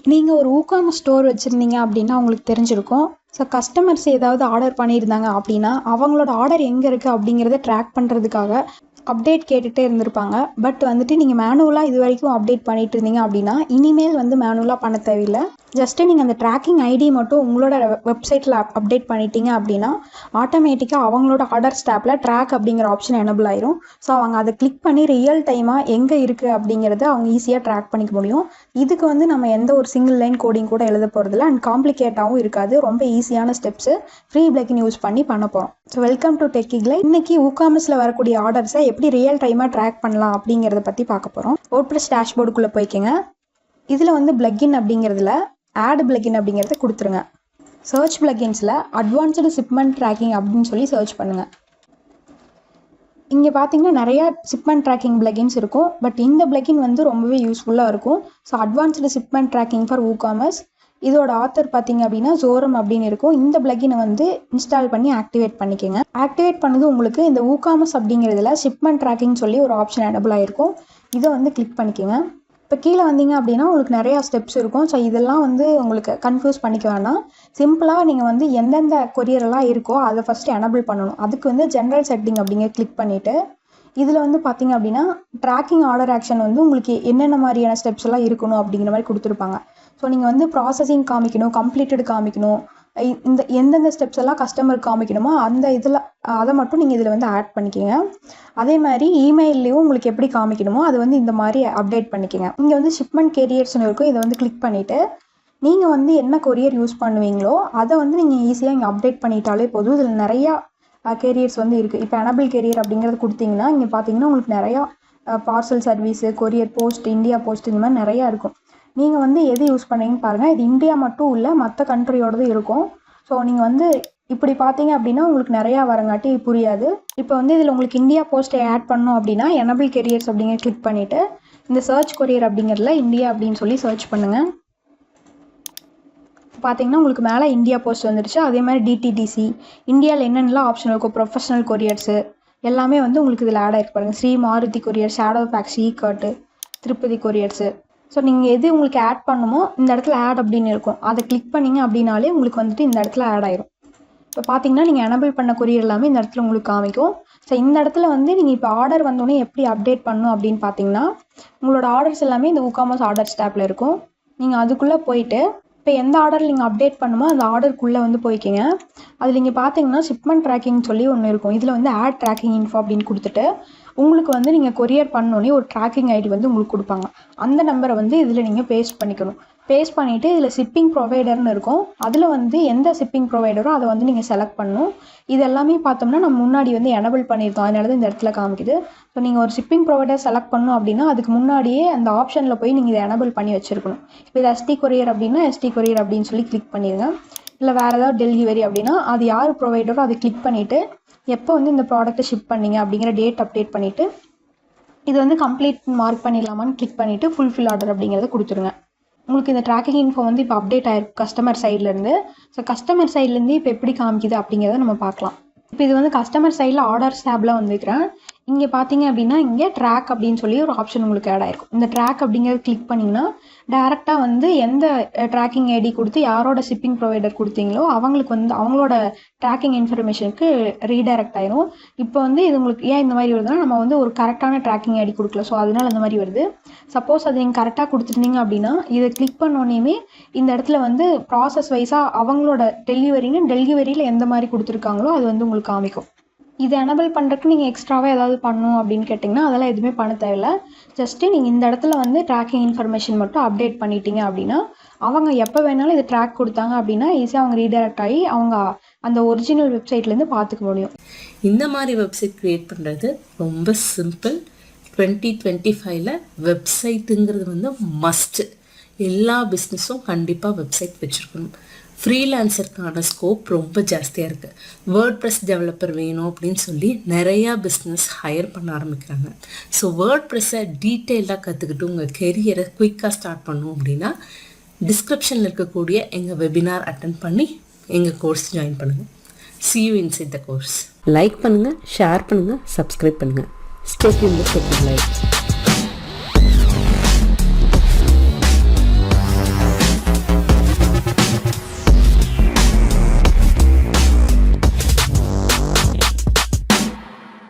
நீங்கள் ஒரு ஊகாமர்ஸ் ஸ்டோர் வச்சுருந்தீங்க அப்படின்னா உங்களுக்கு தெரிஞ்சிருக்கும். ஸோ கஸ்டமர்ஸ் ஏதாவது ஆர்டர் பண்ணியிருந்தாங்க அப்படின்னா அவங்களோட ஆர்டர் எங்கே இருக்குது அப்படிங்கிறத ட்ராக் பண்ணுறதுக்காக அப்டேட் கேட்டுகிட்டே இருந்திருப்பாங்க. பட் வந்துட்டு நீங்கள் மேனுவலாக இது வரைக்கும் அப்டேட் பண்ணிட்டு இருந்தீங்க அப்படின்னா இனிமேல் வந்து மேனுவலாக பண்ண தேவையில்லை. ஜஸ்ட்டு நீங்கள் அந்த ட்ராக்கிங் ஐடி மட்டும் உங்களோட வெப்சைட்டில் அப்டேட் பண்ணிட்டீங்க அப்படின்னா ஆட்டோமேட்டிக்காக அவங்களோட ஆர்டர்ஸ் டேப்பில் ட்ராக் அப்படிங்கிற ஆப்ஷன் எனபிள் ஆயிரும். ஸோ அவங்க அதை கிளிக் பண்ணி ரியல் டைமாக எங்கே இருக்குது அப்படிங்கிறத அவங்க ஈஸியாக ட்ராக் பண்ணிக்க முடியும். இதுக்கு வந்து நம்ம எந்த ஒரு சிங்கிள் லைன் கோடிங் கூட எழுத போகிறதில்ல அண்ட் காம்ப்ளிகேட்டாகவும் இருக்காது. ரொம்ப ஈஸியான ஸ்டெப்ஸு ஃப்ரீ பிளக்கின் யூஸ் பண்ணி பண்ண போகிறோம். ஸோ வெல்கம் டு டெக்கிக்ல. இன்னைக்கு ஊகாமர்ஸில் வரக்கூடிய ஆர்டர்ஸை எப்படி ரியல் டைமாக ட்ராக் பண்ணலாம் அப்படிங்கிறத பற்றி பார்க்க போகிறோம். வேர்ட்பிரஸ் டேஷ்போர்டுக்குள்ளே போய்க்கங்க. இதில் வந்து பிளக்கின் அப்படிங்கிறதுல ஆட் பிளக்கின் அப்படிங்கிறத கொடுத்துருங்க. சர்ச் பிளக்கின்ஸில் அட்வான்ஸ்டு ஷிப்மெண்ட் ட்ராக்கிங் அப்படின்னு சொல்லி சர்ச் பண்ணுங்கள். இங்கே பார்த்தீங்கன்னா நிறையா ஷிப்மெண்ட் ட்ராக்கிங் பிளக்கின்ஸ் இருக்கும். பட் இந்த பிளக்கின் வந்து ரொம்பவே யூஸ்ஃபுல்லாக இருக்கும். So advanced shipment tracking for WooCommerce, இதோட ஆத்தர் பார்த்தீங்க அப்படின்னா ஜோரம் அப்படின்னு இருக்கும். இந்த பிளக்கினை வந்து இன்ஸ்டால் பண்ணி ஆக்டிவேட் பண்ணிக்கோங்க. ஆக்டிவேட் பண்ணது உங்களுக்கு இந்த ஊகாமர்ஸ் அப்படிங்கிறதுல ஷிப்மெண்ட் ட்ராக்கிங் சொல்லி ஒரு ஆப்ஷன் எனபிள் ஆகிருக்கும். இதை வந்து கிளிக் பண்ணிக்கோங்க. இப்போ கீழே வந்தீங்க அப்படின்னா உங்களுக்கு நிறையா ஸ்டெப்ஸ் இருக்கும். ஸோ இதெல்லாம் வந்து உங்களுக்கு கன்ஃபியூஸ் பண்ணிக்க வேணாம். சிம்பிளாக நீங்கள் வந்து எந்தெந்த கொரியரெல்லாம் இருக்கோ அதை ஃபஸ்ட்டு எனபிள் பண்ணணும். அதுக்கு வந்து ஜென்ரல் செட்டிங் அப்படிங்கிற கிளிக் பண்ணிவிட்டு இதில் வந்து பார்த்தீங்க அப்படின்னா ட்ராக்கிங் ஆர்டர் ஆக்ஷன் வந்து உங்களுக்கு என்னென்ன மாதிரியான ஸ்டெப்ஸ் எல்லாம் இருக்கணும் அப்படிங்கிற மாதிரி கொடுத்துருப்பாங்க. ஸோ நீங்கள் வந்து ப்ராசஸிங் காமிக்கணும், கம்ப்ளீட்டட் காமிக்கணும், இந்த எந்தெந்த ஸ்டெப்ஸ் எல்லாம் கஸ்டமருக்கு காமிக்கணுமோ அந்த இதில் அதை மட்டும் நீங்கள் இதில் வந்து ஆட் பண்ணிக்கோங்க. அதே மாதிரி இமெயிலையும் உங்களுக்கு எப்படி காமிக்கணுமோ அது வந்து இந்த மாதிரி அப்டேட் பண்ணிக்கோங்க. இங்கே வந்து ஷிப்மெண்ட் கேரியர்ஸ்னு இருக்கும். இதை வந்து கிளிக் பண்ணிவிட்டு நீங்கள் வந்து என்ன கொரியர் யூஸ் பண்ணுவீங்களோ அதை வந்து நீங்கள் ஈஸியாக இங்கே அப்டேட் பண்ணிட்டாலே போதும். இதில் நிறையா கேரியர்ஸ் வந்து இருக்குது. இப்போ எனபிள் கேரியர் அப்படிங்கிறது கொடுத்தீங்கன்னா இங்கே பார்த்தீங்கன்னா உங்களுக்கு நிறையா parcel service, courier post, India post, இந்த மாதிரி நிறையா இருக்கும். நீங்கள் வந்து எது யூஸ் பண்ணுறீங்கன்னு பாருங்கள். இது இந்தியா மட்டும் இல்லை, மற்ற கண்ட்ரியோடது இருக்கும். ஸோ நீங்கள் வந்து இப்படி பார்த்தீங்க அப்படின்னா உங்களுக்கு நிறையா வரங்காட்டி புரியாது. இப்போ வந்து இதில் உங்களுக்கு இந்தியா போஸ்ட்டை ஆட் பண்ணணும் அப்படின்னா எனபிள் கேரியர்ஸ் அப்படிங்கிற கிளிக் பண்ணிவிட்டு இந்த சர்ச் கொரியர் அப்படிங்கிறதுல இந்தியா அப்படின்னு சொல்லி சர்ச் பண்ணுங்கள். பார்த்தீங்கன்னா உங்களுக்கு மேலே இந்தியா போஸ்ட் வந்துடுச்சு. அதே மாதிரி டிடிடிசி, இந்தியாவில் என்னென்னலாம் ஆப்ஷன் இருக்கும், ப்ரொஃபஷனல் கொரியர்ஸு எல்லாமே வந்து உங்களுக்கு இதில் ஆட் ஆகிருக்கு பாருங்கள். Shri Maruti courier, Shadowfax, Ekart, Tirupati couriers. So நீங்கள் எது உங்களுக்கு ஆட் பண்ணுமோ இந்த இடத்துல ஆட் அப்படின்னு இருக்கும். அதை கிளிக் பண்ணிங்க அப்படின்னாலே உங்களுக்கு வந்துட்டு இந்த இடத்துல ஆட் ஆயிரும். இப்போ பார்த்தீங்கன்னா நீங்கள் எனபிள் பண்ண கொரியர் எல்லாமே இந்த இடத்துல உங்களுக்கு காமிக்கும். ஸோ இந்த இடத்துல வந்து நீங்கள் இப்போ ஆர்டர் வந்தோடனே எப்படி அப்டேட் பண்ணணும் அப்படின்னு பார்த்தீங்கன்னா உங்களோட ஆர்டர்ஸ் எல்லாமே இந்த ஊகாமர்ஸ் ஆர்டர்ஸ் டேப்பில் இருக்கும். நீங்கள் அதுக்குள்ளே போயிட்டு இப்போ எந்த ஆர்டர் நீங்கள் அப்டேட் பண்ணுமோ அந்த ஆர்டருக்குள்ளே வந்து போய்க்கிங்க. அதில் நீங்கள் பார்த்தீங்கன்னா ஷிப்மெண்ட் ட்ராக்கிங் சொல்லி ஒன்று இருக்கும். இதில் வந்து ஆட் ட்ராக்கிங் இன்ஃபோ அப்படின்னு கொடுத்துட்டு உங்களுக்கு வந்து நீங்கள் கொரியர் பண்ணோன்னே ஒரு ட்ராக்கிங் ஐடி வந்து உங்களுக்கு கொடுப்பாங்க. அந்த நம்பரை வந்து இதில் நீங்கள் பேஸ்ட் பண்ணிக்கணும். பேஸ்ட் பண்ணிவிட்டு இதில் ஷிப்பிங் ப்ரொவைடர்னு இருக்கும். அதில் வந்து எந்த ஷிப்பிங் ப்ரொவைடரோ அதை வந்து நீங்கள் செலக்ட் பண்ணணும். இது எல்லாமே பார்த்தோம்னா நம்ம முன்னாடி வந்து எனபிள் பண்ணியிருக்கோம், அதனால தான் இந்த இடத்துல காமிக்குது. ஸோ நீங்கள் ஒரு ஷிப்பிங் ப்ரொவைடர் செலக்ட் பண்ணணும் அப்படின்னா அதுக்கு முன்னாடியே அந்த ஆப்ஷனில் போய் நீங்கள் இதை எனபிள் பண்ணி வச்சுருக்கணும். இப்போ இது எஸ்டி கொரியர் அப்படின்னா எஸ்டி கொரியர் அப்படின்னு சொல்லி கிளிக் பண்ணிடுங்க. இல்லை வேறு ஏதாவது டெலிவரி அப்படின்னா அது யார் ப்ரொவைடரோ அதை கிளிக் பண்ணிவிட்டு எப்போ வந்து இந்த ப்ராடக்ட்டை ஷிப் பண்ணீங்க அப்படிங்கிற டேட் அப்டேட் பண்ணிவிட்டு இது வந்து கம்ப்ளீட் மார்க் பண்ணிடலாமான்னு கிளிக் பண்ணிவிட்டு ஃபுல்ஃபில் ஆர்டர் அப்படிங்கிறத கொடுத்துருங்க. உங்களுக்கு இந்த ட்ராக்கிங் இன்ஃபோ வந்து இப்போ அப்டேட் ஆகிருக்கு கஸ்டமர் சைட்லேருந்து. ஸோ கஸ்டமர் சைட்லேருந்து இப்போ எப்படி காமிக்குது அப்படிங்கிறத நம்ம பார்க்கலாம். இப்போ இது வந்து கஸ்டமர் சைடில் ஆர்டர்ஸ் டேப்பில் வந்துருக்கிறேன். இங்கே பார்த்தீங்க அப்படின்னா இங்கே ட்ராக் அப்படின்னு சொல்லி ஒரு ஆப்ஷன் உங்களுக்கு ஆட் ஆகிருக்கும். இந்த ட்ராக் அப்படிங்கிறத கிளிக் பண்ணிங்கன்னா டேரெக்டாக வந்து எந்த ட்ராக்கிங் ஐடி கொடுத்து யாரோட ஷிப்பிங் ப்ரொவைடர் கொடுத்தீங்களோ அவங்களுக்கு வந்து அவங்களோட ட்ராக்கிங் இன்ஃபர்மேஷனுக்கு ரீடைரக்ட் ஆயிரும். இப்போ வந்து இது உங்களுக்கு ஏன் இந்த மாதிரி வருதுன்னா நம்ம வந்து ஒரு கரெக்டான ட்ராக்கிங் ஐடி கொடுக்கல. ஸோ அதனால அந்த மாதிரி வருது. சப்போஸ் அது நீங்கள் கரெக்டாக கொடுத்துருந்தீங்க அப்படின்னா இதை கிளிக் பண்ணோன்னே இந்த இடத்துல வந்து ப்ராசஸ் வைஸாக அவங்களோட டெலிவரியில் எந்த மாதிரி கொடுத்துருக்காங்களோ அது வந்து உங்களுக்கு காமிக்கும். இதை எனபிள் பண்ணுறதுக்கு நீங்கள் எக்ஸ்ட்ராவாக ஏதாவது பண்ணணும் அப்படின்னு கேட்டிங்கன்னா அதெல்லாம் எதுவுமே பண்ண தேவையில்லை. ஜஸ்ட்டு நீங்கள் இந்த இடத்துல வந்து ட்ராக்கிங் இன்ஃபர்மேஷன் மட்டும் அப்டேட் பண்ணிட்டீங்க அப்படின்னா அவங்க எப்போ வேணாலும் இது ட்ராக் கொடுத்தாங்க அப்படின்னா ஈஸியாக அவங்க ரீடைரக்ட் ஆகி அவங்க அந்த ஒரிஜினல் வெப்சைட்லேருந்து பார்த்துக்க முடியும். இந்த மாதிரி வெப்சைட் க்ரியேட் பண்ணுறது ரொம்ப சிம்பிள். 2025 வெப்சைட்டுங்கிறது வந்து மஸ்ட்டு. எல்லா பிஸ்னஸும் கண்டிப்பாக வெப்சைட் வச்சுருக்கணும். ஃப்ரீலான்சருக்கான ஸ்கோப் ரொம்ப ஜாஸ்தியாக இருக்குது. வேர்ட்ப்ரெஸ் டெவலப்பர் வேணும் அப்படின்னு சொல்லி நிறையா பிஸ்னஸ் ஹையர் பண்ண ஆரம்பிக்கிறாங்க. ஸோ வேர்ட்ப்ரெஸ்ஸை டீட்டெயிலாக கற்றுக்கிட்டு உங்கள் கெரியரை குயிக்காக ஸ்டார்ட் பண்ணணும் அப்படின்னா டிஸ்கிரிப்ஷனில் இருக்கக்கூடிய எங்கள் வெபினார் அட்டென்ட் பண்ணி எங்கள் கோர்ஸ் ஜாயின் பண்ணுங்கள். See you inside the course. Like பண்ணுங்கள், ஷேர் பண்ணுங்கள், சப்ஸ்கிரைப் பண்ணுங்கள். Stay tuned with Tech Live.